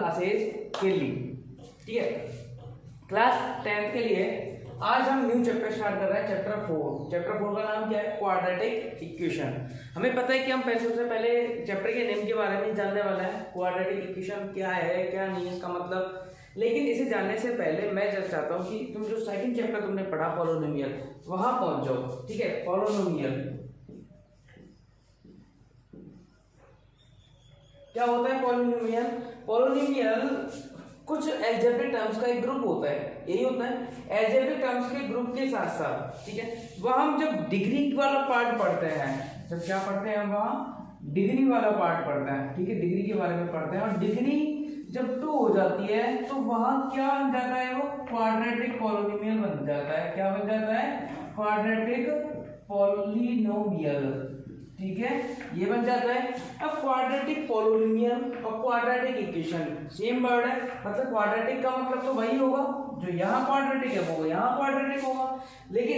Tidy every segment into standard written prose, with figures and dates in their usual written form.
Classes के लिए। ठीक है, क्लास 10th के लिए आज हम न्यू चैप्टर स्टार्ट कर रहे हैं, चैप्टर 4। चैप्टर 4 का नाम क्या है? Quadratic equation. हमें पता है कि हम सबसे पहले चैप्टर के नेम के बारे में जानने वाला है, क्वाड्रेटिक इक्वेशन क्या है क्या नहीं है इसका मतलब। लेकिन इसे जानने से पहले मैं जस्ट चाहता हूँ कि तुम जो सेकंड चैप्टर तुमने पढ़ा पॉलिनोमियल, वहां पहुंच जाओ। ठीक है, पॉलिनोमियल क्या होता है? पॉलिनोमियल, पॉलिनोमियल कुछ अलजेब्रिक टर्म्स का एक ग्रुप होता है, यही होता है अलजेब्रिक टर्म्स के ग्रुप के साथ साथ। ठीक है, वह हम जब डिग्री वाला पार्ट पढ़ते हैं, जब क्या पढ़ते हैं हम वहाँ डिग्री वाला पार्ट पढ़ते हैं। ठीक है, डिग्री के बारे में पढ़ते हैं, और डिग्री जब 2 हो जाती है तो वहाँ क्या बन जाता है? वो क्वाड्रेटिक पॉलिनोमियल बन जाता है। क्या बन जाता है? Quadratic polynomial. ठीक है, ये बन जाता है। अब क्वाड्रेटिक पॉलिनोमियल और क्वाड्रेटिक इक्वेशन सेम वर्ड है, मतलब क्वाड्रेटिक का मतलब तो वही होगा जो यहाँ क्वाड्रेटिक है वो यहाँ क्वाड्रेटिक होगा। लेकिन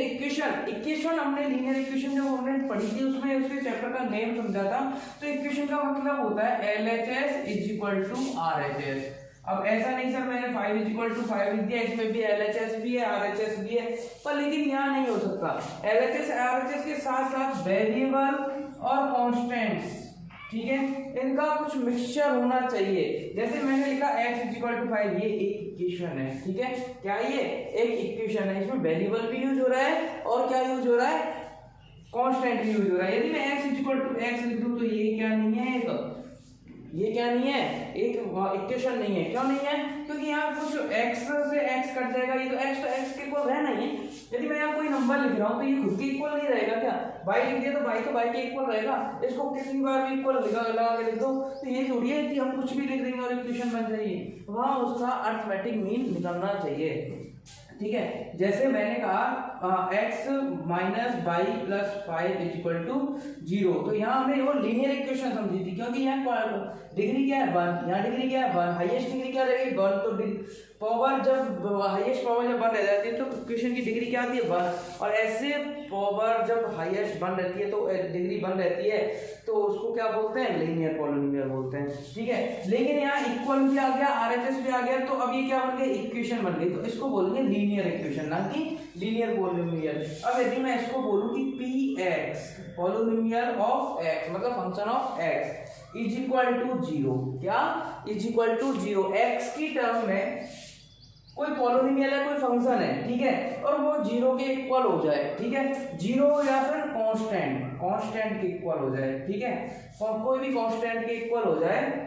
इक्वेशन हमने लीनियर इक्वेशन जब हमने पढ़ी थी उसमें उसके चैप्टर का नेम समझा था, तो इक्वेशन का मतलब होता है LHS = RHS। अब ऐसा नहीं सर मैंने 5 = 5 लिख दिया, इसमें भी LHS भी है RHS भी है, पर लेकिन यहाँ नहीं हो सकता। LHS RHS के साथ साथ वेरिएबल और कांस्टेंट्स, ठीक है, इनका कुछ मिक्सचर होना चाहिए। जैसे मैंने लिखा x = 5, ये एक इक्वेशन है। ठीक है, क्या ये एक इक्वेशन है, इसमें वेरिएबल भी यूज हो रहा है और क्या यूज हो रहा है? कांस्टेंट भी यूज हो रहा है। यदि मैं x = x लिख दूं तो ये क्या नहीं है? ये क्या नहीं है? एक इक्वेशन नहीं है। क्यों नहीं है? क्योंकि यहाँ कुछ x से x कट जाएगा, ये तो x के इक्वल रहना ही है। यदि मैं यहाँ कोई नंबर लिख रहा हूँ तो ये खुद के इक्वल नहीं रहेगा क्या? y लिख दिया तो y के इक्वल रहेगा, इसको कितनी बार भी इक्वल लगा के लिख दो तो ये थोड़ी है कि हम कुछ भी लिख देंगे और इक्वेशन बन जाएगी। वहाँ उसका अर्थमेटिक मीन निकलना चाहिए। ठीक है, जैसे मैंने कहा x - y + 5 = 0, तो यहाँ हमने वो लीनियर इक्वेशन समझी थी, क्योंकि यहाँ डिग्री क्या है? 1, यहाँ डिग्री क्या है? 1, हाईएस्ट डिग्री क्या रहेगी? 1। तो पावर जब हाईएस्ट पावर जब 1 रह जाती है तो इक्वेशन की डिग्री क्या आती है? 1। और ऐसे पावर जब हाईएस्ट 1 रहती है तो डिग्री 1 रहती है, तो उसको क्या बोलते हैं? लीनियर पॉलिनोमियल बोलते हैं। ठीक है, लेकिन यहाँ इक्वल भी आ गया, RHS भी आ गया, तो अब ये क्या बन गया? इक्वेशन बन गई, तो इसको बोलेंगे लीनियर इक्वेशन, ना कि लीनियर पॉलिनोमियल। अब यदि मैं इसको बोलूं कि Px पॉलिनोमियल ऑफ x मतलब फंक्शन ऑफ x = 0, क्या =0, x की टर्म में कोई पॉलिनोमियल है, कोई फंक्शन है, ठीक है, और वो 0 के इक्वल हो जाए। ठीक है, 0 या फिर कांस्टेंट के इक्वल हो जाए। ठीक है, और कोई भी कांस्टेंट के इक्वल हो जाए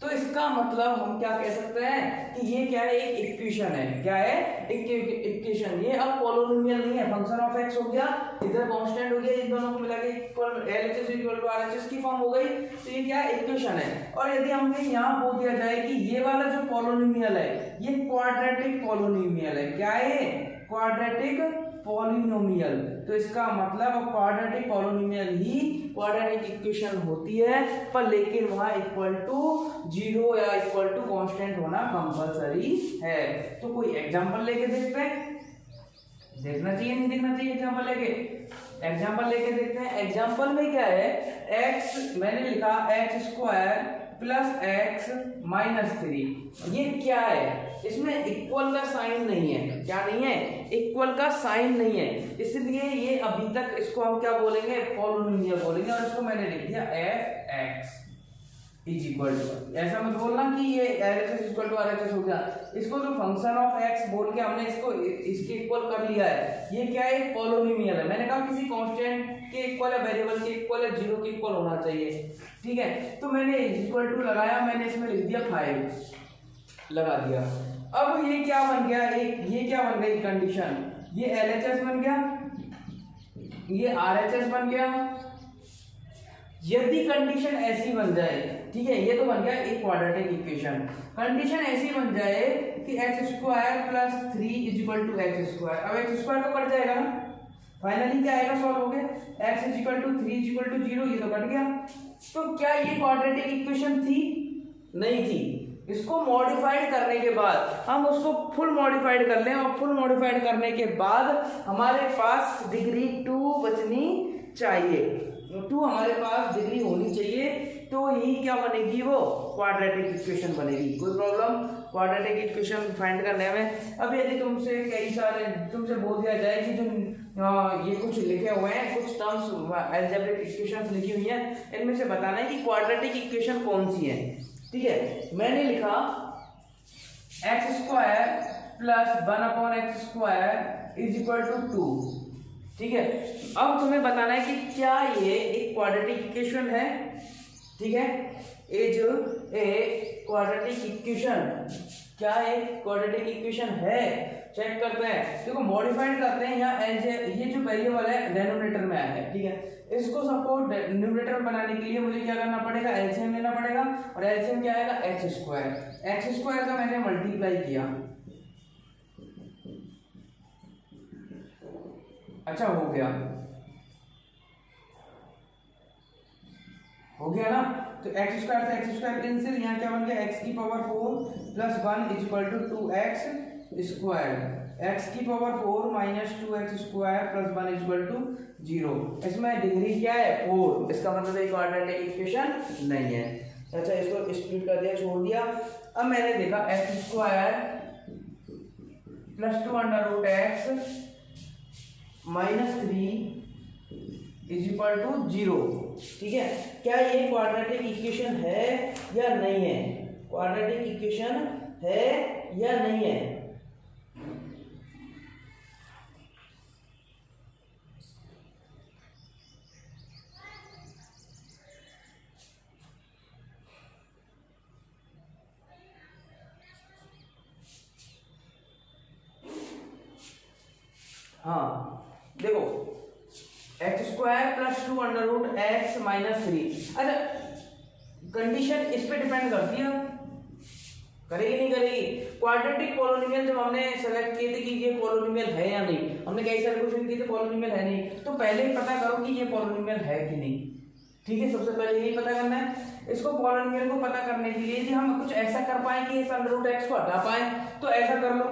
तो इसका मतलब हम क्या कह सकते हैं कि ये क्या है? एक इक्वेशन है। क्या है? इक्वेशन। ये अब पॉलिनोमियल नहीं है, फंक्शन ऑफ x हो गया, इधर कांस्टेंट हो गया, इन दोनों को मिला के इक्वल LHS = RHS की फॉर्म हो गई, तो ये क्या है? इक्वेशन है। और यदि हमें यहाँ बोल दिया जाए कि ये वाला जो पॉलिनोमियल है ये क्वाड्रेटिक पॉलिनोमियल है, क्या है? क्वाड्रेटिक पॉलिनोमियल, तो इसका मतलब क्वाड्रेटिक पॉलिनोमियल ही क्वाड्रेटिक इक्वेशन होती है, पर लेकिन वहाँ = 0 या = कांस्टेंट होना कंपलसरी है। तो कोई एग्जांपल लेके देखते हैं, देखना चाहिए नहीं देखना चाहिए? एग्जांपल लेके देखते हैं। एग्जांपल में क्या है? x मैंने लिखा x² + x - 3, ये क्या है? इसमें इक्वल का साइन नहीं है। क्या नहीं है? इक्वल का साइन नहीं है, इसलिए ये अभी तक इसको हम क्या बोलेंगे? पॉलिनोमियल बोलेंगे। और इसको मैंने लिख दिया f(x) ऐसा मत बोलना कि ये LHS = RHS हो गया, इसको तो फंक्शन ऑफ x बोल के हमने इसको इसके इक्वल कर लिया है। ये क्या है? पॉलिनोमियल है। मैंने कहा किसी कांस्टेंट के इक्वल है, वेरिएबल के इक्वल है, 0 के इक्वल होना चाहिए। ठीक है, तो मैंने = लगाया, मैंने इसमें लिख दिया 5 लगा दिया। अब ये क्या बन गया? ये क्या बन गई कंडीशन? ये LHS बन गया, ये RHS बन गया। यदि कंडीशन ऐसी बन जाए, ठीक है, ये तो बन गया एक क्वाड्रेटिक इक्वेशन। कंडीशन ऐसी बन जाए कि x² + 3 = x², अब x² तो कट जाएगा ना, फाइनली क्या आएगा? सॉल्व हो गया, x = 3 = 0, ये तो कट गया। तो क्या ये क्वाड्रेटिक इक्वेशन थी? नहीं थी। इसको मॉडिफाइड करने के बाद हम उसको फुल मॉडिफाइड कर लें, और फुल मॉडिफाइड करने के बाद हमारे पास डिग्री 2 बचनी चाहिए, 2 हमारे पास डिग्री होनी चाहिए, तो ये क्या बनेगी? वो क्वाड्रेटिक इक्वेशन बनेगी। कोई प्रॉब्लम? क्वाड्रेटिक इक्वेशन फाइंड करने में अब यदि तुमसे कई सारे तुमसे बोल दिया जाए कि जो ये कुछ लिखे हुए हैं, कुछ टर्म्स अलजेब्रिक इक्वेशंस लिखी हुई हैं, इनमें से बताना है कि क्वाड्रेटिक इक्वेशन कौन सी है। ठीक है, मैंने लिखा x square plus 1/x² is equal to 2। ठीक है, अब तुम्हें बताना है कि क्या ये एक क्वाड्रेटिक इक्वेशन है। ठीक है, इज ए क्वाड्रेटिक इक्वेशन, क्या एक क्वाड्रेटिक इक्वेशन है, चेक करते हैं। देखो मॉडिफाइड करते हैं यहाँ ये जो वेरिएबल है डिनोमिनेटर में आया है। ठीक है, इसको सपोज न्यूमरेटर में बनाने के लिए मुझे क्या करना पड़ेगा, एलसीएम लेना पड़ेगा, और एलसीएम क्या आएगा, एक्स स्क्वायर का मैंने मल्टीप्लाई किया। अच्छा हो गया ना, तो एक्स स्क्वायर से एक्स स्क्वायर कैंसिल, यहाँ क्या बन गया, एक्स की power 4 plus 1 is equal to 2x square, x की power 4 minus 2x square plus 1 is equal to 0। इसमें डिग्री क्या है, 4, इसका मतलब एक क्वाड्रेटिक इक्वेशन नहीं है। अच्छा, इसको स्प्लिट कर दिया, छोड़ दिया। अब मैंने देखा x square plus 2√x minus 3 is equal to 0। ठीक है, क्या ये क्वाड्रेटिक इक्वेशन है या नहीं है, क्वाड्रेटिक इक्वेशन है या नहीं है। हाँ देखो, x square plus 2√x minus 3। अच्छा, कंडीशन इस पे डिपेंड करती है, करेगी नहीं करेगी। क्वाड्रेटिक पॉलिनोमियल जब हमने सेलेक्ट किए थे कि ये पॉलिनोमियल है या नहीं, हमने कई सारे क्वेश्चन किए थे पॉलिनोमियल है नहीं, तो पहले ही पता करो कि ये पॉलिनोमियल है कि नहीं। ठीक है, सबसे पहले यही पता करना है। इसको पॉलिनोमियल को पता करने के लिए यदि हम कुछ ऐसा कर पाए कि इस √x को हटा पाए तो ऐसा कर लो,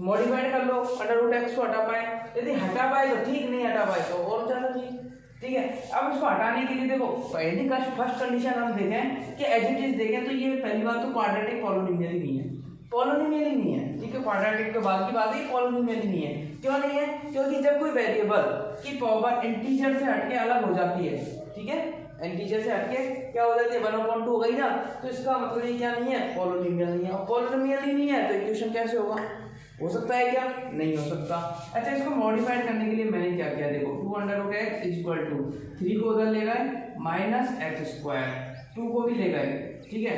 मॉडिफाइड कर लो, √x को हटा पाए। यदि हटा पाए तो ठीक, नहीं हटा पाए तो और ज्यादा ठीक। ठीक है, अब इसको हटाने के लिए देखो पहली का फर्स्ट कंडीशन हम देखें कि एज इट इज देखें तो ये पहली बात तो क्वाड्रेटिक पॉलिनोमियल ही नहीं है, पॉलिनोमियल ही नहीं है। ठीक है, क्वाड्रेटिक के बाद की बात है, पॉलिनोमियल ही नहीं है। क्यों नहीं है, क्योंकि जब कोई वेरिएबल की पावर इंटीजर से हटके अलग हो जाती है, ठीक है, इंटीजर से हटके क्या हो जाती है, 1/2 हो गई ना, तो इसका मतलब ये क्या नहीं है, पॉलिनोमियल नहीं है। और पॉलिनोमियल ही नहीं है तो इक्वेशन कैसे होगा, हो सकता है क्या, नहीं हो सकता। अच्छा, इसको मॉडिफाइड करने के लिए मैंने क्या किया, देखो 2√x इज इक्वल टू 3 को उधर ले गए माइनस एक्स स्क्वायर, 2 को भी ले गए। ठीक है,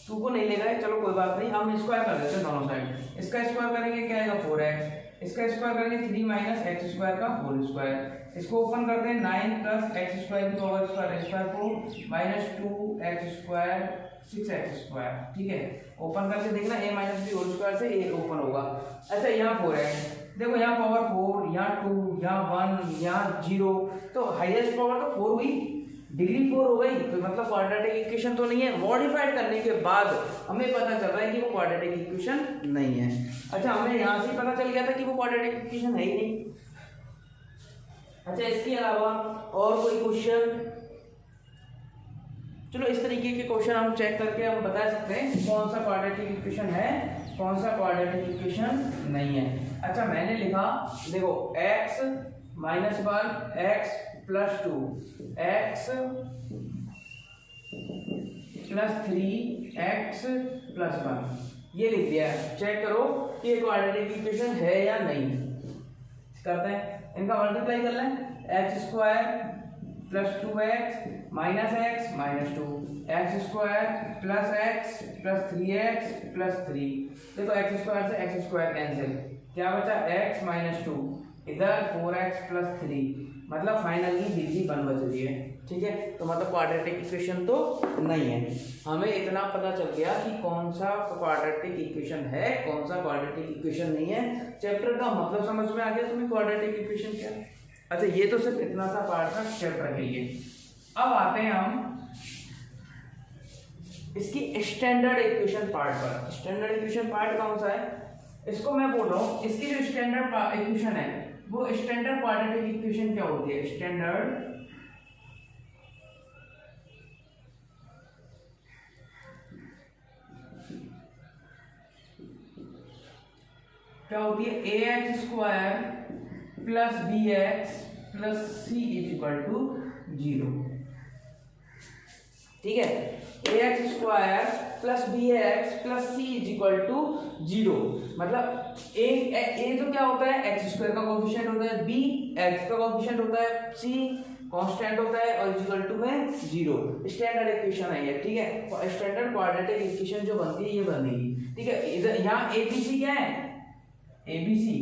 2 को नहीं ले गए, चलो कोई बात नहीं, हम स्क्वायर कर देते हैं दोनों साइड। इसका स्क्वायर करेंगे क्या आएगा, 4x, इसका स्क्वायर करेंगे 3 माइनस एक्स स्क्वायर का होल स्क्वायर। इसको ओपन करते हैं, 9 प्लस एक्स स्क्वायर की पावर स्क्वायर को minus 2x square 6x square. ठीक है, ओपन करके देखना, a minus B whole square से a ओपन होगा। अच्छा, यहाँ 4x, देखो यहाँ पावर 4, यहाँ 2, यहाँ 1, यहाँ 0, तो हाईएस्ट पावर तो 4 हुई, डिग्री 4 हो गई, तो मतलब क्वाड्रेटिक इक्वेशन तो नहीं है। मॉडिफाइड करने के बाद हमें पता चल रहा है कि वो क्वाड्रेटिक इक्वेशन नहीं है। अच्छा, हमें यहाँ से पता चल गया था कि वो क्वाड्रेटिक इक्वेशन है ही नहीं। अच्छा, इसके अलावा और कोई क्वेश्चन, चलो इस तरीके के क्वेश्चन हम चेक करके हम बता सकते हैं कौन सा क्वाड्रेटिक इक्वेशन है, कौन सा क्वाड्रेटिक इक्वेशन नहीं है। अच्छा, मैंने लिखा, देखो x minus 1 x plus 2 x plus 3 x plus 1, ये लिख दिया है। चेक करो कि ये क्वाड्रेटिक इक्वेशन है या नहीं। करते हैं, इनका मल्टीप्लाई कर लें, x square plus 2x minus x minus 2, x square plus x plus 3x plus 3। देखो एक्स स्क्वायर से एक्स स्क्वायर कैंसिल, क्या बचा, x माइनस 2, इधर 4x प्लस 3, मतलब फाइनली डिग्री 1 बच रही है। ठीक है, तो मतलब क्वाड्रेटिक इक्वेशन तो नहीं है। हमें इतना पता चल गया कि कौन सा क्वाड्रेटिक इक्वेशन है, कौन सा क्वाड्रेटिक इक्वेशन नहीं है। चैप्टर का मतलब समझ में आ गया तुम्हें, क्वाड्रेटिक इक्वेशन क्या है। अच्छा, ये तो सिर्फ इतना सा पार्ट था चैप्टर के लिए। अब आते हैं हम इसकी स्टैंडर्ड इक्वेशन पार्ट पर। स्टैंडर्ड इक्वेशन पार्ट कौन सा है, इसको मैं बोल रहा हूँ, इसकी जो स्टैंडर्ड इक्वेशन है वो स्टैंडर्ड क्वाड्रेटिक इक्वेशन क्या होती है, स्टैंडर्ड क्या होती है, a x square plus b x plus c is equal to 0। ठीक है, a x square plus b x plus c is equal to 0। मतलब ए तो क्या होता है, एक्स स्क्वायर का कोफिशिएंट होता है, बी एक्स का कोफिशिएंट होता है, सी कांस्टेंट होता है और इक्वल टू में 0। स्टैंडर्ड इक्वेशन है ये। ठीक है, स्टैंडर्ड क्वाड्रेटिक इक्वेशन जो बनती है ये बनेगी। ठीक है, इधर यहाँ एबीसी क्या है, एबीसी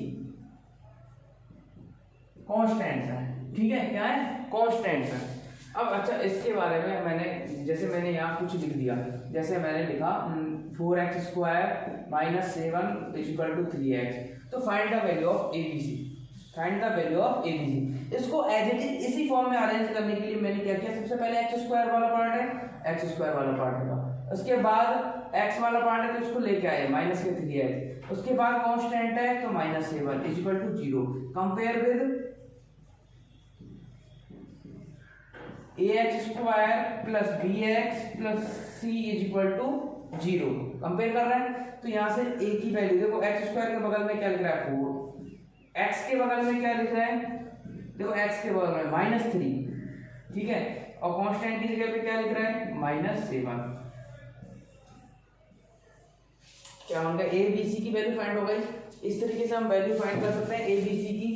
कांस्टेंट्स है। ठीक है, क्या है, कांस्टेंट्स है। अब अच्छा, इसके बारे में मैंने यहाँ कुछ लिख दिया, जैसे मैंने लिखा 4x square minus 7 is equal to 3x। तो find the value of ABC, find the value of ABC. इसको एज इट इज इसी फॉर्म में अरेंज करने के लिए मैंने क्या किया, सबसे पहले एक्स स्क्वायर वाला पार्ट है, एक्स स्क्वायर वाला पार्ट था, उसके बाद एक्स वाला पार्ट है तो इसको लेके आए माइनस के 3x, उसके बाद कांस्टेंट है तो -7 is equal to 0। Compare with ax square plus bx plus c is equal to 0। कंपेयर कर रहे हैं तो यहाँ से a की वैल्यू देखो, x स्क्वायर के बगल में क्या लिख रहा है 4, x के बगल में क्या लिख रहा है, देखो x के बगल में -3। ठीक है, और कांस्टेंट की जगह पे क्या लिख रहा है -7। क्या होगा, a b c की वैल्यू फाइंड हो गई। इस तरीके से हम वैल्यू फाइंड कर सकते हैं a b c की।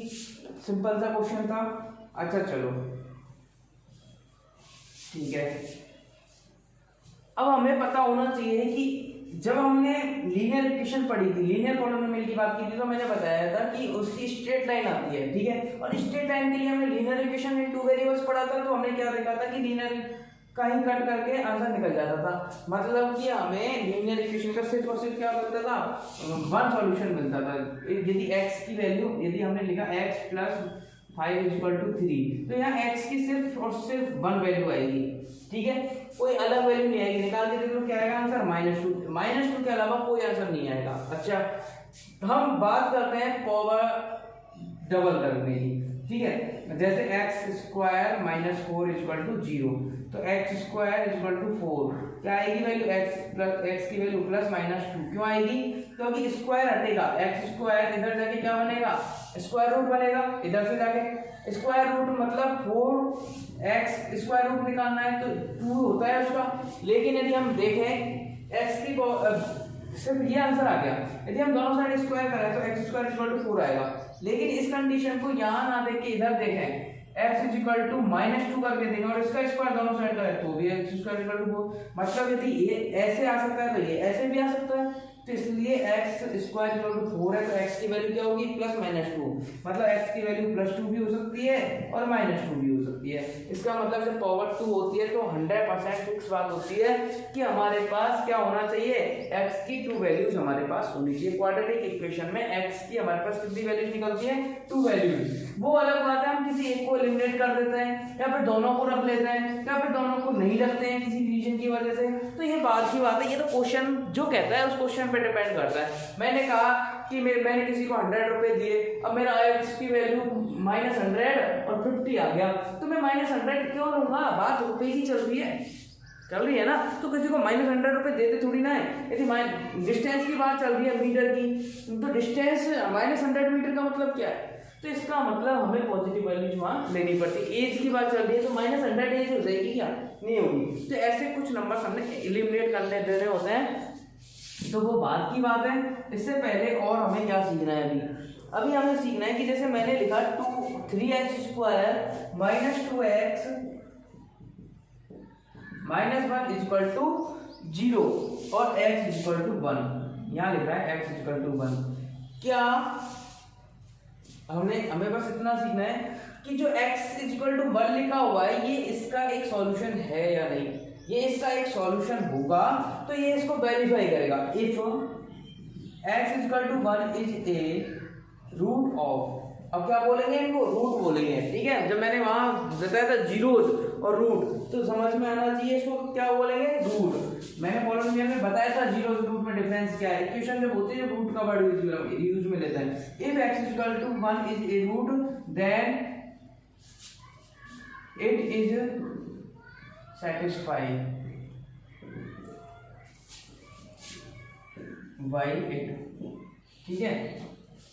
सिंपल सा क्वेश्चन था। अच्छा चलो ठीक है, अब हमें पता होना चाहिए कि जब हमने लीनियर इक्वेशन पढ़ी थी, लीनियर पॉलिनोमियल की बात की थी, तो मैंने बताया था कि उसकी स्ट्रेट लाइन आती है। ठीक है, और स्ट्रेट लाइन के लिए हमने लीनियर इक्वेशन में 2 वेरिएबल्स पढ़ा था, तो हमने क्या देखा था कि लीनियर कहीं कट करके आंसर निकल जाता था। मतलब कि हमें लीनियर इक्वेशन का सिर्फ और सिर्फ क्या मिलता था, वन सॉल्यूशन मिलता था। यदि x की वैल्यू, यदि हमने लिखा x plus 5 is equal to 3, तो यहाँ x की सिर्फ और सिर्फ 1 वैल्यू आएगी। ठीक है, कोई अलग वैल्यू नहीं आएगी। निकाल के देख लो क्या आएगा आंसर, -2। -2 के अलावा कोई आंसर नहीं आएगा। अच्छा, हम बात करते हैं पावर डबल करने की। ठीक है, जैसे x square minus 4 is equal to 0, तो x square is equal to 4 क्या आएगी वैल्यू, एक्स की वैल्यू प्लस -2। क्यों आएगी, क्योंकि स्क्वायर हटेगा, एक्स स्क्वायर इधर जाके क्या बनेगा, स्क्वायर रूट बनेगा। इधर से जाके स्क्वायर रूट मतलब 4x स्क्वायर रूट निकालना है तो 2 होता है उसका। लेकिन यदि हम देखें x की सिर्फ ये आंसर आ गया। यदि हम दोनों साइड स्क्वायर करें तो x स्क्वायर इक्वल टू 4 आएगा। लेकिन इस कंडीशन को यहाँ ना देख के इधर देखें, x इज इक्वल टू -2 करके देखें और इसका स्क्वायर दोनों साइड करें तो भी x स्क्वायर इक्वल टू 4। मतलब यदि ये ऐसे आ सकता है तो ये ऐसे भी आ सकता है। तो इसलिए x स्क्वायर इक्वल टू 4 है, तो x की वैल्यू क्या होगी, प्लस -2। मतलब x की वैल्यू +2 भी हो सकती है और -2 भी हो सकती है। इसका मतलब जब पावर 2 होती है तो 100% फिक्स बात होती है कि हमारे पास क्या होना चाहिए, x की 2 वैल्यूज हमारे पास होनी चाहिए। क्वाड्रेटिक इक्वेशन में x की हमारे पास कितनी वैल्यूज निकलती है, 2 वैल्यूज। वो अलग बात है, हम किसी एक को एलिमिनेट कर देते हैं या फिर दोनों को रख लेते हैं या फिर दोनों को नहीं रखते हैं किसी रीजन की वजह से। तो ये बात की बात है, ये तो क्वेश्चन जो कहता है उस क्वेश्चन पे डिपेंड करता है। मैंने कहा कि मैंने किसी को 100 रुपए दिए, अब मेरा x की वैल्यू -100 और 50 आ गया, तो मैं -100 क्यों लूंगा, बात रुपए की चल रही है ना। तो किसी को -100 रुपए देते थोड़ी ना है। यदि डिस्टेंस की बात चल रही है मीटर की, तो डिस्टेंस -100 मीटर का मतलब क्या है, तो इसका मतलब हमें पॉजिटिव वैल्यूज वहां लेनी पड़ती है। एज की बात चल रही है तो -100 एज हो जाएगी क्या, नहीं होगी। तो ऐसे कुछ नंबर्स हमने एलिमिनेट करने देने होते हैं, तो वो बात की बात है। इससे पहले और हमें क्या सीखना है, अभी हमें सीखना है कि जैसे मैंने लिखा 3x square -2x -1 is equal to 0 और x इज इक्वल टू 1, यहाँ लिख रहा है x इज इक्वल टू 1। क्या हमें बस इतना सीखना है कि जो x इज इक्वल टू 1 लिखा हुआ है ये इसका एक सॉल्यूशन है या नहीं। ये इसका एक सॉल्यूशन होगा तो ये इसको वेरीफाई करेगा। If x is equal to 1 is a root of, अब क्या बोलेंगे, इनको रूट बोलेंगे। ठीक है, जब मैंने वहां बताया था जीरोज और रूट, तो समझ में आना चाहिए इसको क्या बोलेंगे, रूट। मैंने पॉलिनोमियल में बताया था जीरोज रूट में डिफरेंस क्या है। इक्वेशन जब होती है रूट का वर्ड यूज में लेते हैं। If x is equal to 1 is a root then it is satisfied by it। ठीक है,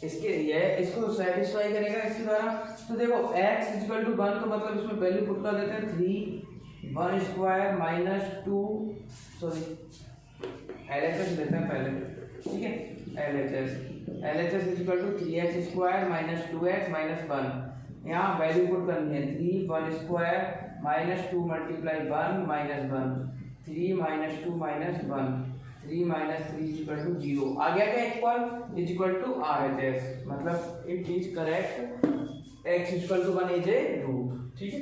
इसके ये इसको सेटिस्फाई करेगा इसके द्वारा। तो देखो x इक्वल टू 1 तो मतलब इसमें वैल्यू पुट कर देते हैं 3 1 स्क्वायर माइनस 2 सॉरी LHS लेते हैं पहले, ठीक है। LHS equal to 3x square minus 2x minus 1, यहाँ वैल्यू पुट करनी है 3 1 square minus 2 multiply 1 minus 1 3 minus 2 minus 1 3 minus 3 is equal to 0 आ गया क्या equal is equal to RHS, मतलब it is correct. x is equal to 1 is a root, ठीक है।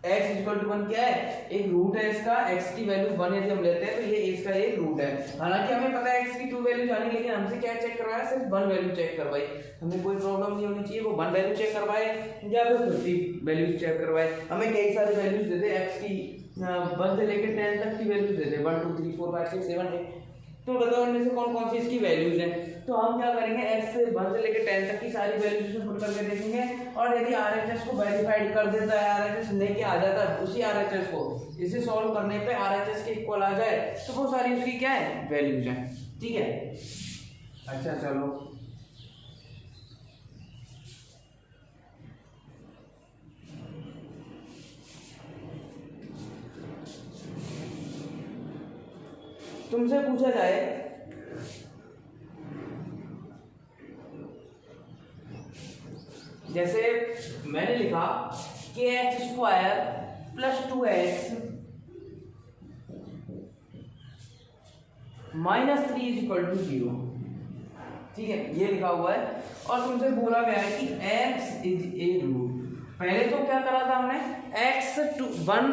x is equal to 1 क्या है, एक रूट है इसका। x की वैल्यू 1 यदि हम लेते हैं तो ये इसका एक रूट है। हालांकि हमें पता है x की 2 वैल्यू जानी, लेकिन हमसे क्या चेक करवाया, सिर्फ 1 वैल्यू चेक करवाई। हमें कोई प्रॉब्लम नहीं होनी चाहिए, वो 1 वैल्यू चेक करवाए या फिर 50 वैल्यू चेक करवाए। हमें कई सारे वैल्यूज देते x की 1 से लेकर 10 तक की वैल्यूज देते 1 2 3 4 5 6 7 8। तो बताओ इनमें से कौन कौन सी इसकी वैल्यूज हैं। तो हम क्या करेंगे, x से 1 से लेकर 10 तक की सारी वैल्यूज इसमें पुट करके देखेंगे, और यदि RHS को वेरीफाइड कर देता है, RHS लेके आ जाता है, उसी RHS को इसे सॉल्व करने पे RHS के इक्वल आ जाए, तो वो सारी उसकी क्या है वैल्यूज हैं, ठीक है। अच्छा चलो तुमसे पूछा जाए जैसे मैंने लिखा कि x square plus 2x minus 3 is equal to 0, ठीक है, ये लिखा हुआ है। और तुमसे बोला गया है कि x इज ए रूट। पहले तो क्या करा था हमने, x 1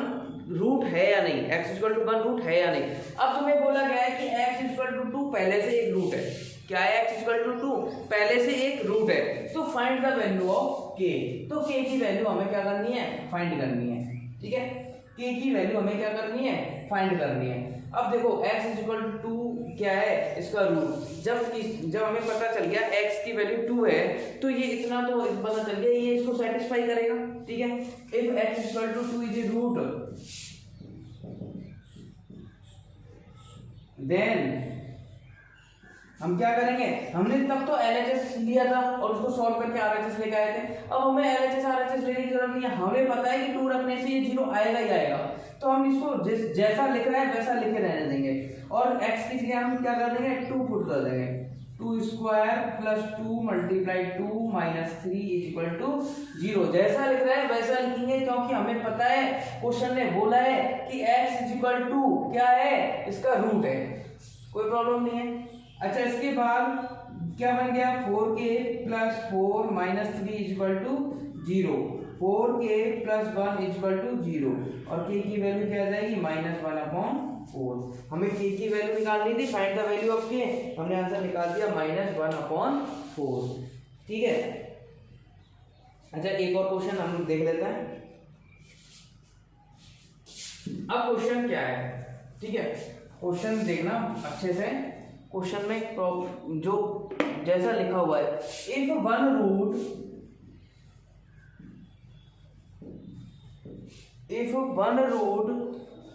रूट है या नहीं, x इक्वल टू 1 रूट है या नहीं। अब तुम्हें बोला गया है कि x इक्वल टू 2 पहले से एक रूट है। क्या है, x इक्वल टू 2 पहले से एक रूट है। तो find the value of k। तो k की वैल्यू हमें क्या करनी है, फाइंड करनी है, ठीक है। k की वैल्यू हमें क्या करनी है, फाइंड करनी है। अब देखो x इक्वल टू 2 क्या है, इसका रूट। जब हमें पता चल गया x की वैल्यू 2 है, तो ये इतना तो पता चल गया, ये इसको सेटिस्फाई करेगा, ठीक है। If x equal to 2 is a root, then हम क्या करेंगे, हमने तब तो LHS लिया था और उसको सॉल्व करके RHS लेके आए थे। अब हमें LHS RHS लेने की जरूरत नहीं है, हमें पता है कि 2 रखने से ये 0 आएगा ही आएगा। तो हम इसको जैसा लिख रहा है वैसा लिखे रहने देंगे, और x की जगह हम क्या कर देंगे, 2 पुट कर देंगे। 2 square plus 2 multiply 2 minus 3 is equal to 0। जैसा लिख रहा है वैसा लिखेंगे, क्योंकि हमें पता है क्वेश्चन ने बोला है कि x इज इक्वल टू क्या है, इसका रूट है, कोई प्रॉब्लम नहीं है। अच्छा, इसके बाद क्या बन गया, 4k plus 4 minus 3 is equal to 0। 4k plus 1 is equal to 0, और k की वैल्यू क्या आ जाएगी, -1/4। हमें k की वैल्यू निकालनी थी, find the value of k। हमने आंसर निकाल दिया -1/4, ठीक है। अच्छा, एक और क्वेश्चन हम देख लेते हैं। अब क्वेश्चन क्या है, ठीक है, क्वेश्चन देखना अच्छे से। क्वेश्चन में जो जैसा लिखा हुआ है, if one root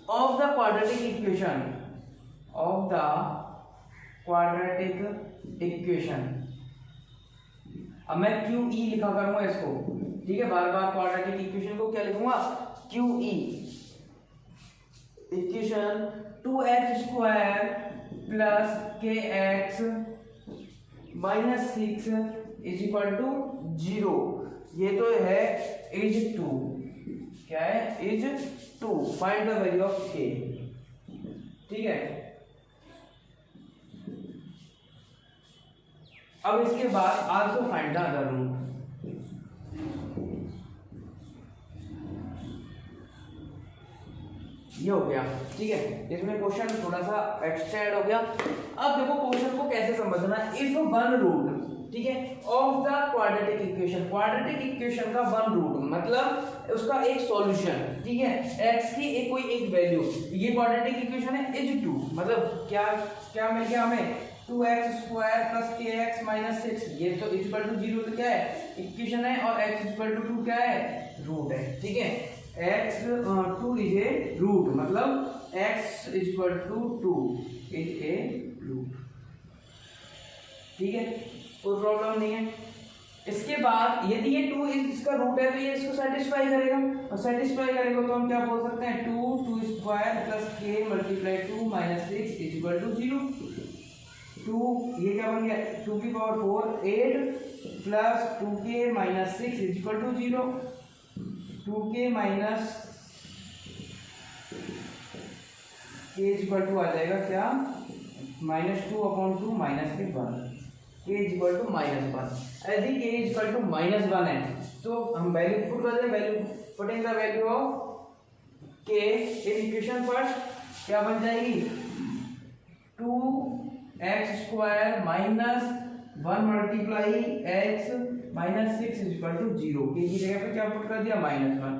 of the quadratic equation, अब मैं QE लिखा करूंगा इसको, ठीक है। बार बार क्वाड्रेटिक इक्वेशन को क्या लिखूंगा, QE equation 2x square plus kx minus 6 is equal to 0। ये तो है इज 2, क्या है, is 2। Find the value of k, ठीक है। अब इसके बाद also find the other root. ये हो गया, ठीक है। इसमें क्वेश्चन थोड़ा सा एक्सटेंड हो गया। अब देखो क्वेश्चन को कैसे समझना है। इफ वन रूट, ठीक है, of the quadratic equation, quadratic equation का वन रूट मतलब उसका एक सॉल्यूशन, ठीक है, x की एक वैल्यू। ये क्वाड्रेटिक इक्वेशन है, इज 2, मतलब क्या मिल गया हमें, 2x square plus kx minus 6। ये तो इक्वल टू 0 तो क्या है, इक्वेशन है, और x इक्वल टू 2 क्या है, रूट है, ठीक है। x 2 इज ए रूट, मतलब x equal to 2 is a root, ठीक है। कोई प्रॉब्लम नहीं है। इसके बाद यदि ये 2 इसका रूट है तो ये इसको सेटिस्फाई करेगा, और सेटिस्फाई करेगा तो हम क्या बोल सकते हैं 2 स्क्वायर प्लस के multiply 2 minus 6 is equal to 0। 2 ये क्या बन गया 2 की power 4 8 plus 2k minus 6 is equal to 0। 2k minus k is equal to आ जाएगा क्या -2/2 माइनस के 1 k इज इक्वल टू -1। यदि k इज इक्वल टू -1 है तो हम वैल्यू पुट कर दें, value putting the value of k in equation first क्या बन जाएगी 2x square minus 1 multiply x minus 6 is equal to 0। k की जगह पे क्या पुट कर दिया -1,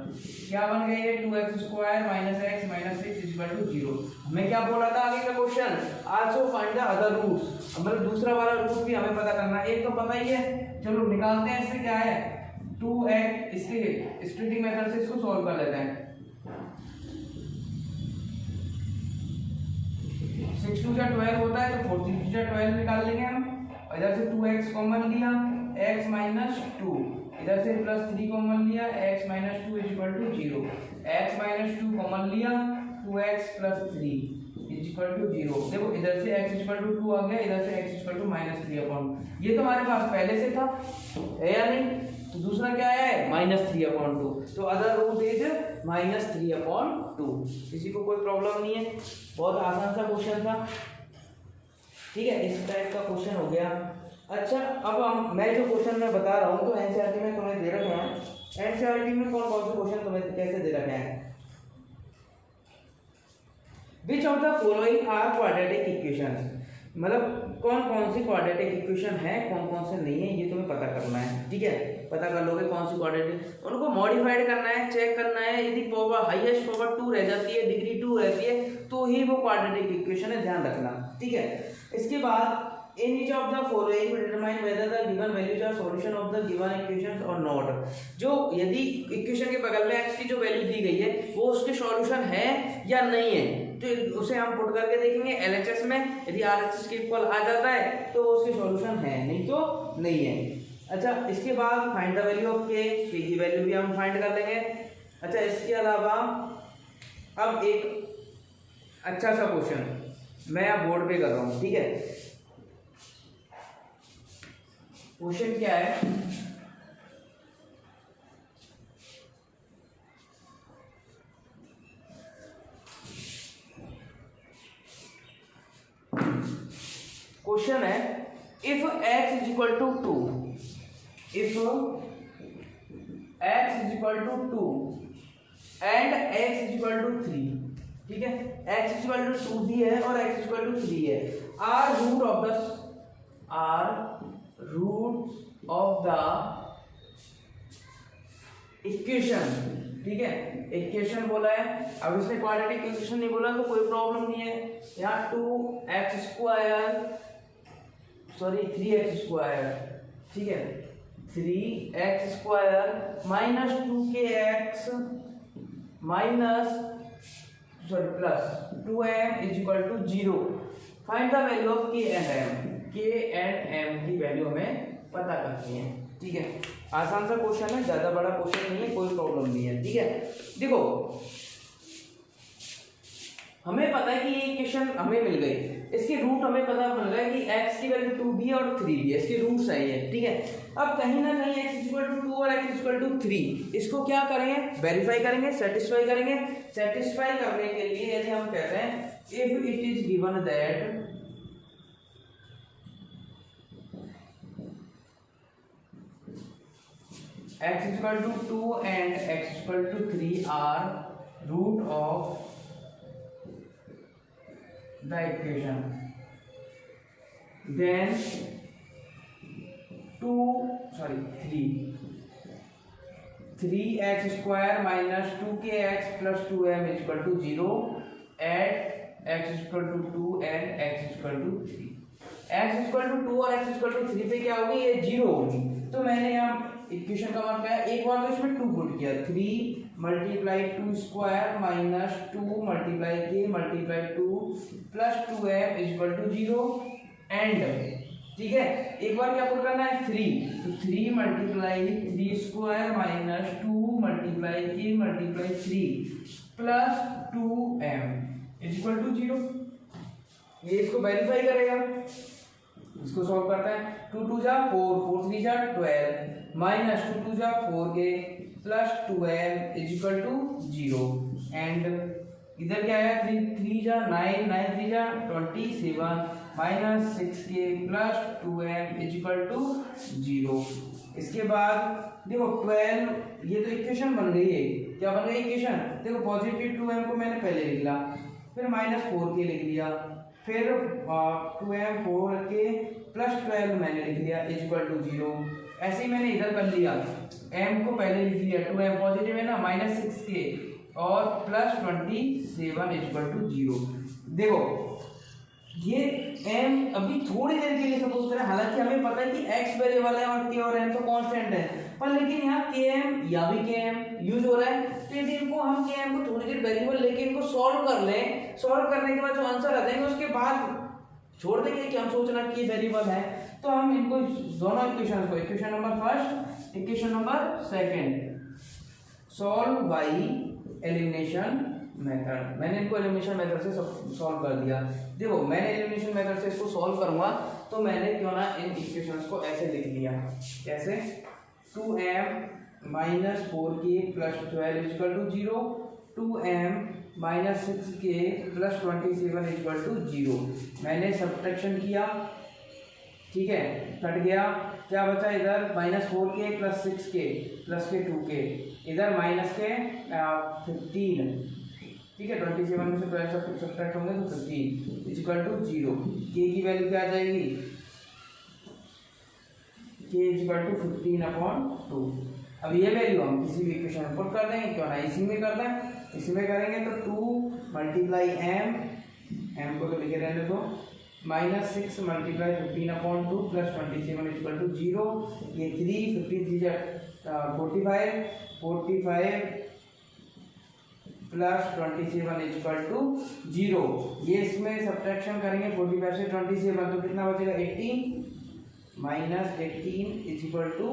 क्या बन गया ये 2x square minus x minus 6 is equal to 0। हमें क्या बोला था आगे का question also find the other roots, मतलब दूसरा वाला रूट भी हमें पता करना है। एक तो पता ही है, चलो निकालते हैं। इससे क्या है 2x, इसके स्प्लिटिंग मेथड से इसको सॉल्व कर लेते हैं। 6 2 12 होता है तो 4 3 12 निकाल लेंगे हम। इधर से 2x कॉमन लिया x माइनस 2, इधर से प्लस 3 कॉमन लिया x minus 2 is equal to 0। x minus 2 common लिया 2x plus 3 is equal to 0। देखो इधर से x इक्वल टू 2 आ गया, इधर से x इक्वल टू -3/2। ये तो हमारे पास पहले से था है या नहीं, तो दूसरा क्या है -3/2। तो अदर रूट इज -3/2। किसी को कोई प्रॉब्लम नहीं है, बहुत आसान सा क्वेश्चन था। ठीक है, इस टाइप का क्वेश्चन हो गया। अच्छा अब मैं जो क्वेश्चन मैं बता रहा हूँ तो एनसीईआरटी में तुम्हें दे रखे हैं। एनसीईआरटी में कौन कौन से क्वेश्चन तुम्हें कैसे दे रखे हैं which of the following are quadratic equations, मतलब कौन कौन सी क्वाड्रेटिक इक्वेशन है कौन कौन से नहीं है ये तुम्हें पता करना है। ठीक है, पता कर लोगे कौन सी क्वाड्रेटिक, उनको मॉडिफाइड करना है, चेक करना है। यदि पावर हाईएस्ट पावर 2 रह जाती है, डिग्री 2 रहती है तो ही वो क्वाड्रेटिक इक्वेशन है, ध्यान रखना। ठीक है, इसके बाद in each of the following will determine whether the given values are solution of the given equations or not। जो यदि इक्वेशन के बगल में x की जो वैल्यू दी गई है वो उसके सॉल्यूशन है या नहीं है तो उसे हम पुट करके देखेंगे LHS में। यदि RHS के इक्वल आ जाता है तो उसके सॉल्यूशन है, नहीं तो नहीं है। अच्छा इसके बाद find the value of k की वैल्यू भी हम फाइंड कर लेंगे। अच्छा इसके अलावा अब एक अच्छा सा क्वेश्चन मैं अब बोर्ड पे कर रहा हूँ। ठीक है, क्वेश्चन क्या है क्वेश्चन है if x is equal to 2, if x is equal to 2 and x is equal to 3। ठीक है, x इज इक्वल टू 2 भी है और x इज इक्वल टू 3 है। Are root of the equation. ठीक है, इक्वेशन बोला है, अब इसने क्वाड्रेटिक इक्वेशन नहीं बोला तो कोई प्रॉब्लम नहीं है। यहाँ 2x square sorry 3x square, ठीक है 3x square minus 2kx minus sorry plus 2m is equal to 0। Find the value of k and m। k and m की वैल्यू हमें पता करनी है। ठीक है, आसान सा क्वेश्चन है, ज्यादा बड़ा क्वेश्चन नहीं है, कोई प्रॉब्लम नहीं है। ठीक है, देखो हमें पता है कि ये इक्वेशन हमें मिल गई, इसके रूट हमें पता मिल रहा है कि x की वैल्यू 2 भी है और 3 भी है, इसके रूट्स हैं ये। ठीक है, अब कहीं ना कहीं x इक्वल टू 2 और x इक्वल टू 3 इसको क्या करेंगे वेरीफाई करेंगे, सेटिस्फाई करेंगे। सेटिस्फाई करने के लिए यदि हम कहते हैं if it is given that x is equal to 2 and x is equal to 3 are root of the equation, then 3x square minus 2kx plus 2m is equal to 0 at x is equal to 2 and x is equal to 3। x is equal to 2 और x is equal to 3 पे क्या होगी, ये 0 होगी। तो मैंने यहाँ equation का मान क्या है, एक बार तो इसमें 2 पुट किया, 3 multiply 2 square minus 2 multiply k multiply 2 plus 2m is equal to 0 and ठीक है। एक बार क्या पुट करना है 3, तो 3 multiply 3 square minus 2 multiply k multiply 3 plus 2m is equal to 0। ये इसको वेरीफाई करेगा, इसको सॉल्व करते हैं। 2 2 जा 4, 4 3 जा 12 माइनस 2 2 जा 4k plus 2m is equal to 0। And इधर क्या है 3 3 जा 9, 9 3 जा 27 minus 6k plus 2m is equal to 0। इसके बाद देखो 12, ये तो इक्वेशन बन गई है। क्या बन गई इक्वेशन? देखो पॉजिटिव 2m को मैंने पहले लिख लिया, फिर माइनस 4k लिख लिया, फिर 2m 4k प्लस 12 मैंने लिख लिया इज इक्वल टू 0। ऐसे ही मैंने इधर कर लिया, m को पहले लिख लिया, 2m पॉजिटिव है ना, माइनस 6k और प्लस 27 इज इक्वल टू 0। देखो ये m अभी थोड़ी देर के लिए सपोज करें, हालांकि हमें पता है कि x वेरिएबल है और k और m तो कांस्टेंट है, पर लेकिन यहाँ km या भी km यूज हो रहा है, तो यदि इनको हम km को थोड़ी देर वेरिएबल लेके इनको सॉल्व कर लें, सॉल्व करने के बाद जो आंसर आ जाएंगे उसके बाद छोड़ देंगे कि हम सोचना कि ये वेरिएबल है। तो हम इनको दोनों इक्वेशन को, equation number first, equation number second, solve by elimination method, मैंने इनको एलिमिनेशन मेथड से सॉल्व कर दिया। देखो मैंने एलिमिनेशन मेथड से इसको सॉल्व करूंगा तो मैंने क्यों ना इन इक्वेशंस को ऐसे लिख लिया, कैसे 2m minus 4k plus 12 equal to 0, 2m minus 6k plus 27 equal to 0। मैंने सब्ट्रैक्शन किया, ठीक है, कट गया, क्या बचा इधर minus 4k plus 6k plus के 2k, इधर माइनस के 15, ठीक है, 27 में से 12 सब्ट्रैक्ट होंगे तो 15 इज इक्वल टू 0। k की वैल्यू क्या आ जाएगी, k इज इक्वल टू 15/2। अब ये वैल्यू हम किसी भी इक्वेशन में पुट कर देंगे, क्यों ना इसी में कर दें, इसी में करेंगे तो 2 मल्टीप्लाई m को तो लिखे रहने दो, minus 6 multiply 15/2 plus 27 equal to 0। ये 3 15 45 45 प्लस 27 इक्वल टू 0। ये इसमें सब्ट्रैक्शन करेंगे 45 से 27 तो कितना बचेगा 18 माइनस 18 इक्वल टू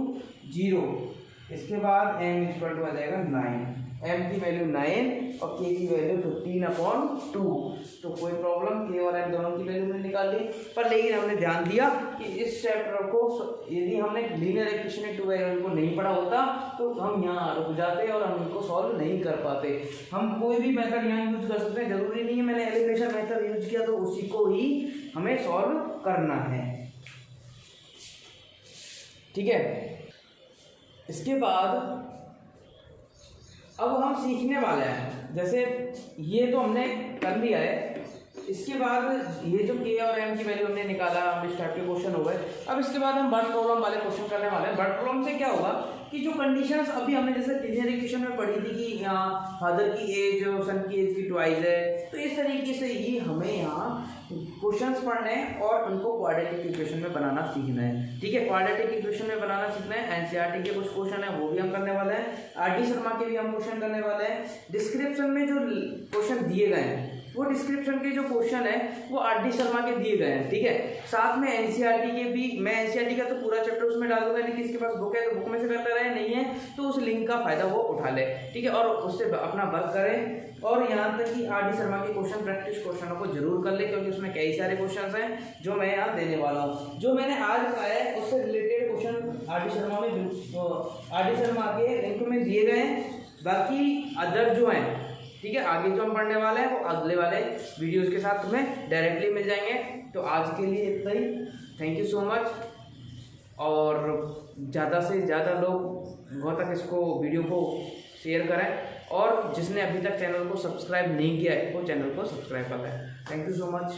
0। इसके बाद m इक्वल टू आ जाएगा 9, m की वैल्यू 9 और k की वैल्यू 15/2। तो कोई प्रॉब्लम, k और m दोनों की वैल्यू मैंने निकाल ली, पर लेकिन हमने ध्यान दिया कि इस चैप्टर को यदि हमने लीनियर इक्वेशन टू वेरिएबल को नहीं पढ़ा होता तो हम यहाँ रुक जाते और हम इनको सॉल्व नहीं कर पाते। हम कोई भी मेथड यहाँ यूज कर सकते हैं, जरूरी नहीं है मैंने एलिमिनेशन मेथड यूज किया तो उसी को ही हमें सॉल्व करना है, ठीक है। इसके बाद अब हम सीखने वाले हैं, जैसे ये तो हमने कर लिया है, इसके बाद ये जो k और m की वैल्यू हमने निकाला, हम इस टाइप के क्वेश्चन हो गए। अब इसके बाद हम वर्ड प्रॉब्लम वाले क्वेश्चन करने वाले हैं। वर्ड प्रॉब्लम से क्या होगा कि जो कंडीशंस अभी हमने जैसे लीनियर इक्वेशन में पढ़ी थी कि यहाँ फादर की एज और सन की एज की ट्वाइस है, तो इस तरीके से ही हमें यहाँ क्वेश्चंस पढ़ने हैं और उनको क्वाड्रेटिक इक्वेशन में बनाना सीखना है, ठीक है। क्वाड्रेटिक इक्वेशन में बनाना सीखना है। एनसीईआरटी के कुछ क्वेश्चन है वो भी हम करने वाले हैं, आरडी शर्मा के भी हम क्वेश्चन करने वाले हैं। डिस्क्रिप्शन में जो क्वेश्चन दिए गए हैं वो डिस्क्रिप्शन के जो क्वेश्चन है वो आरडी शर्मा के दिए गए हैं, ठीक है। साथ में एनसीईआरटी के भी, मैं एनसीईआरटी का तो पूरा चैप्टर उसमें डाल दूंगा, लेकिन इसके पास बुक है तो बुक में से करता रहे, नहीं है तो उस लिंक का फायदा वो उठा ले, ठीक है, और उससे अपना वर्क करें। और यहाँ तक कि आरडी शर्मा के क्वेश्चन प्रैक्टिस क्वेश्चनों को जरूर कर ले, क्योंकि उसमें कई सारे क्वेश्चन हैं जो मैं यहाँ देने वाला हूँ। जो मैंने आज पढ़ाया है उससे रिलेटेड क्वेश्चन आरडी शर्मा में, आरडी शर्मा के लिंक में दिए गए हैं। बाकी अदर जो हैं, ठीक है, आगे जो हम पढ़ने वाले हैं वो अगले वाले वीडियोस के साथ तुम्हें डायरेक्टली मिल जाएंगे। तो आज के लिए इतना ही, थैंक यू सो मच। और ज़्यादा से ज़्यादा लोग वहाँ तक इसको वीडियो को शेयर करें, और जिसने अभी तक चैनल को सब्सक्राइब नहीं किया है वो चैनल को सब्सक्राइब कर लें। Thank you so much.